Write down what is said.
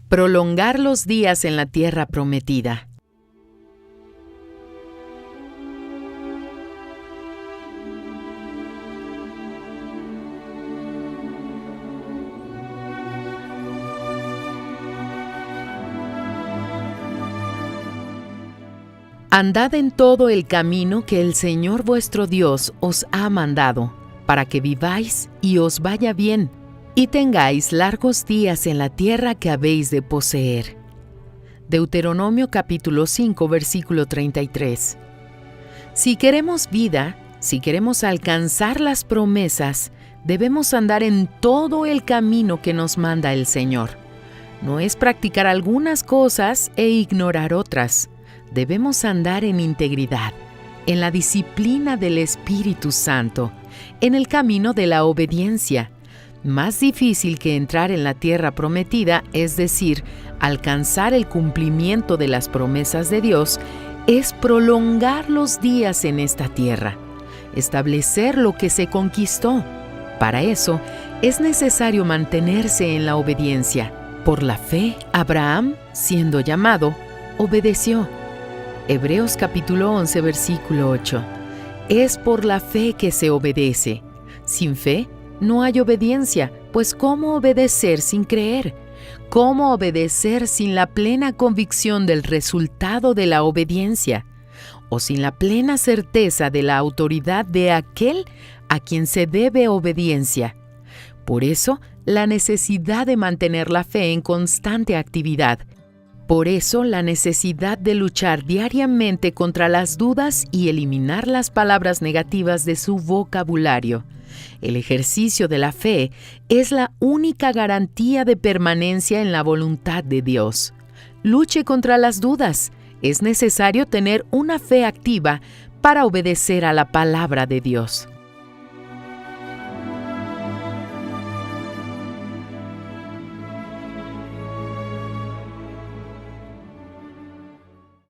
Prolongar los días en la tierra prometida. Andad en todo el camino que el Señor vuestro Dios os ha mandado, para que viváis y os vaya bien, y tengáis largos días en la tierra que habéis de poseer. Deuteronomio capítulo 5, versículo 33. Si queremos vida, si queremos alcanzar las promesas, debemos andar en todo el camino que nos manda el Señor. No es practicar algunas cosas e ignorar otras. Debemos andar en integridad, en la disciplina del Espíritu Santo, en el camino de la obediencia. Más difícil que entrar en la tierra prometida, es decir, alcanzar el cumplimiento de las promesas de Dios, es prolongar los días en esta tierra, establecer lo que se conquistó. Para eso, es necesario mantenerse en la obediencia. Por la fe, Abraham, siendo llamado, obedeció. Hebreos capítulo 11, versículo 8. Es por la fe que se obedece. Sin fe, no hay obediencia, pues ¿cómo obedecer sin creer? ¿Cómo obedecer sin la plena convicción del resultado de la obediencia? ¿O sin la plena certeza de la autoridad de aquel a quien se debe obediencia? Por eso, la necesidad de mantener la fe en constante actividad. Por eso, la necesidad de luchar diariamente contra las dudas y eliminar las palabras negativas de su vocabulario. El ejercicio de la fe es la única garantía de permanencia en la voluntad de Dios. Luche contra las dudas. Es necesario tener una fe activa para obedecer a la palabra de Dios.